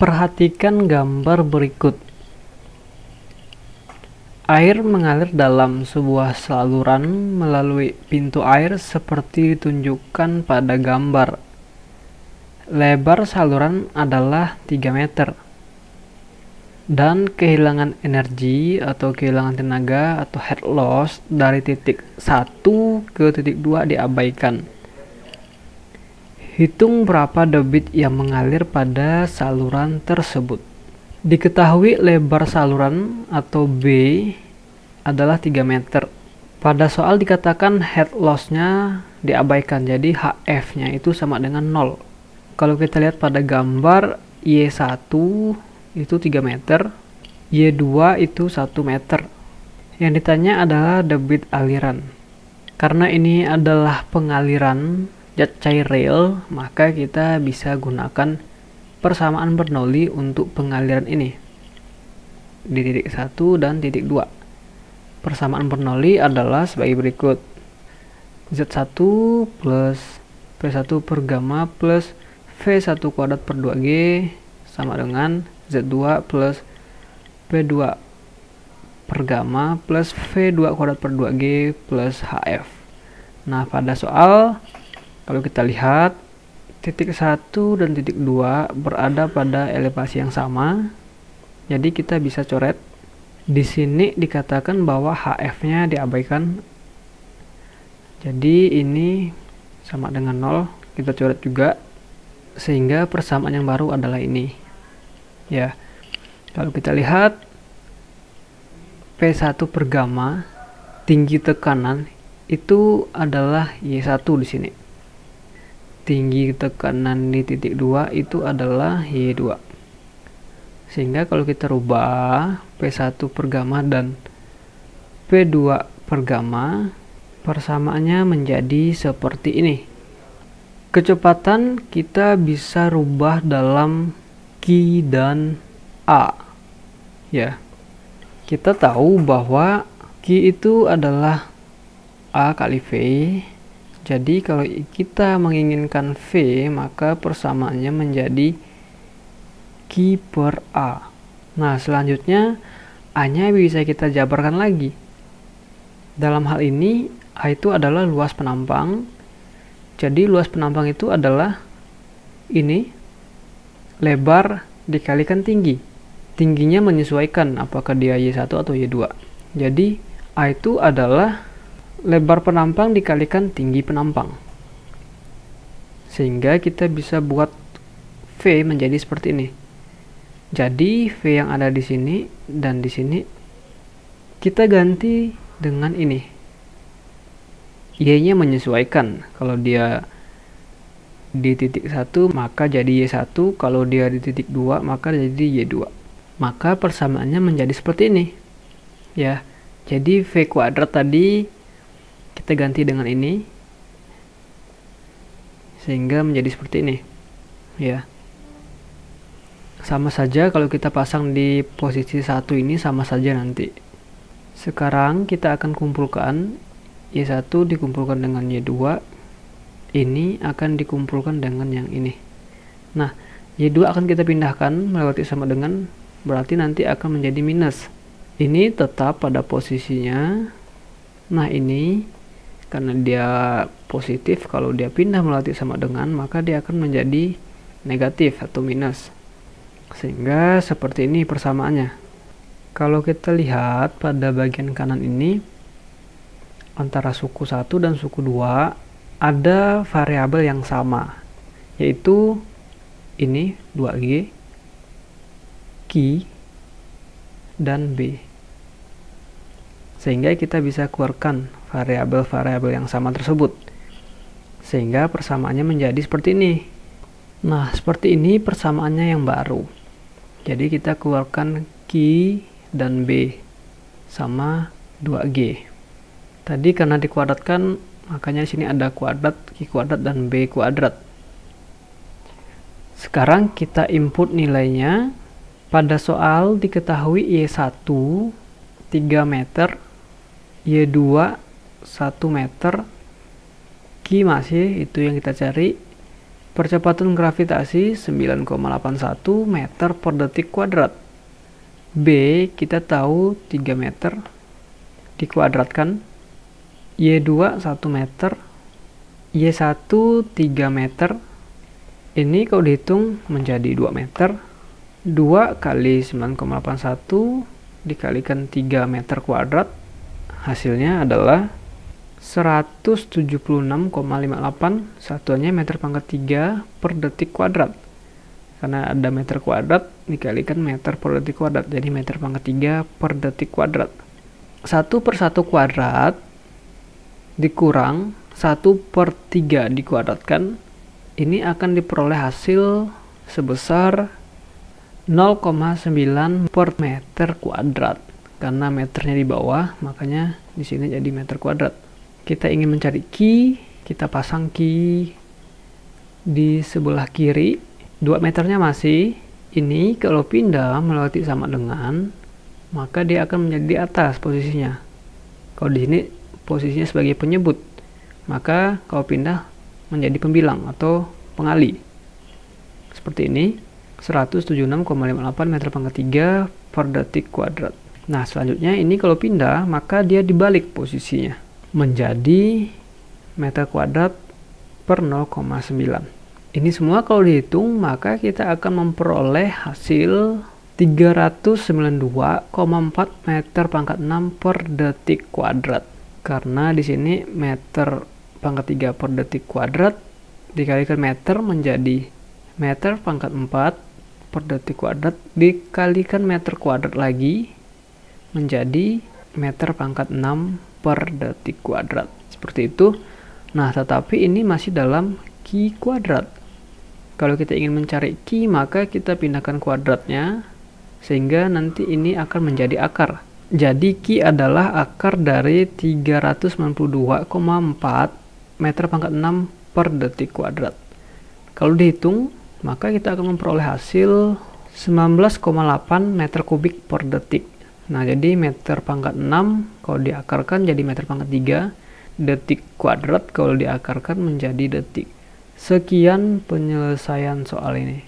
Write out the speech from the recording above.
Perhatikan gambar berikut. Air mengalir dalam sebuah saluran melalui pintu air seperti ditunjukkan pada gambar. Lebar saluran adalah 3 meter. Dan kehilangan energi atau kehilangan tenaga atau heat loss dari titik 1 ke titik 2 diabaikan. Hitung berapa debit yang mengalir pada saluran tersebut. Diketahui lebar saluran atau B adalah 3 meter. Pada soal dikatakan head loss-nya diabaikan, jadi HF-nya itu sama dengan 0. Kalau kita lihat pada gambar Y1 itu 3 meter, Y2 itu 1 meter. Yang ditanya adalah debit aliran. Karena ini adalah pengaliran zat cair real, maka kita bisa gunakan persamaan Bernoulli untuk pengaliran ini di titik 1 dan titik 2. Persamaan Bernoulli adalah sebagai berikut: Z1 plus P1 per gamma plus V1 kuadrat per 2G sama dengan Z2 plus P2 per gamma plus V2 kuadrat per 2G plus HF. Nah, pada soal kalau kita lihat titik 1 dan titik 2 berada pada elevasi yang sama. Jadi kita bisa coret. Di sini dikatakan bahwa HF-nya diabaikan. Jadi ini sama dengan 0. Kita coret juga. Sehingga persamaan yang baru adalah ini. Ya. Kalau kita lihat P1 per gamma tinggi tekanan itu adalah Y1 di sini. Tinggi tekanan di titik 2 itu adalah Y2. Sehingga kalau kita rubah P1 per gamma dan P2 per gamma, persamaannya menjadi seperti ini. Kecepatan kita bisa rubah dalam Q dan A. Ya. Kita tahu bahwa Q itu adalah A kali V. Jadi kalau kita menginginkan V, maka persamaannya menjadi Q per A. Nah, selanjutnya A-nya bisa kita jabarkan lagi. Dalam hal ini, A itu adalah luas penampang. Jadi luas penampang itu adalah ini, lebar dikalikan tinggi. Tingginya menyesuaikan apakah dia Y1 atau Y2. Jadi A itu adalah lebar penampang dikalikan tinggi penampang. Sehingga kita bisa buat V menjadi seperti ini. Jadi V yang ada di sini dan di sini kita ganti dengan ini. Y-nya menyesuaikan. Kalau dia di titik 1 maka jadi Y1, kalau dia di titik 2 maka jadi Y2. Maka persamaannya menjadi seperti ini. Ya. Jadi V kuadrat tadi kita ganti dengan ini sehingga menjadi seperti ini. Ya. Sama saja kalau kita pasang di posisi 1 ini sama saja nanti. Sekarang kita akan kumpulkan Y1 dikumpulkan dengan Y2. Ini akan dikumpulkan dengan yang ini. Nah, Y2 akan kita pindahkan melewati sama dengan, berarti nanti akan menjadi minus. Ini tetap pada posisinya. Nah, ini karena dia positif, kalau dia pindah melewati sama dengan, maka dia akan menjadi negatif atau minus. Sehingga seperti ini persamaannya. Kalau kita lihat pada bagian kanan ini, antara suku 1 dan suku 2 ada variabel yang sama, yaitu ini 2G, Q, dan B. Sehingga kita bisa keluarkan variabel-variabel yang sama tersebut. Sehingga persamaannya menjadi seperti ini. Nah, seperti ini persamaannya yang baru. Jadi kita keluarkan Q dan B sama 2G. Tadi karena dikuadratkan, makanya di sini ada kuadrat, Q kuadrat dan B kuadrat. Sekarang kita input nilainya. Pada soal diketahui Y1 3 meter, Y2 1 meter, Q Q masih itu yang kita cari. Percepatan gravitasi 9,81 meter per detik kuadrat. B kita tahu 3 meter dikuadratkan. Y2 1 meter. Y1 3 meter. Ini kalau dihitung menjadi 2 meter. 2 kali 9,81 dikalikan 3 meter kuadrat. Hasilnya adalah 176,58, satuannya meter pangkat 3 per detik kuadrat. Karena ada meter kuadrat dikalikan meter per detik kuadrat, jadi meter pangkat 3 per detik kuadrat. 1 per 1 kuadrat dikurang 1 per 3 dikuadratkan, ini akan diperoleh hasil sebesar 0,9 per meter kuadrat. Karena meternya di bawah, makanya di sini jadi meter kuadrat. Kita ingin mencari Q, kita pasang Q di sebelah kiri. 2 meternya masih, ini kalau pindah melewati sama dengan, maka dia akan menjadi di atas posisinya. Kalau di sini posisinya sebagai penyebut, maka kalau pindah menjadi pembilang atau pengali. Seperti ini, 176,58 meter pangkat 3 per detik kuadrat. Nah, selanjutnya ini kalau pindah, maka dia dibalik posisinya, menjadi meter kuadrat per 0,9. Ini semua kalau dihitung, maka kita akan memperoleh hasil 392,4 meter pangkat 6 per detik kuadrat. Karena di sini meter pangkat 3 per detik kuadrat dikalikan meter menjadi meter pangkat 4 per detik kuadrat dikalikan meter kuadrat lagi menjadi meter pangkat 6 per detik kuadrat. Seperti itu. Nah, tetapi ini masih dalam Q kuadrat. Kalau kita ingin mencari Q, maka kita pindahkan kuadratnya, sehingga nanti ini akan menjadi akar. Jadi Q adalah akar dari 392,4 meter pangkat 6 per detik kuadrat. Kalau dihitung, maka kita akan memperoleh hasil 19,8 meter kubik per detik. Nah, jadi meter pangkat 6 kalau diakarkan jadi meter pangkat 3, detik kuadrat kalau diakarkan menjadi detik. Sekian penyelesaian soal ini.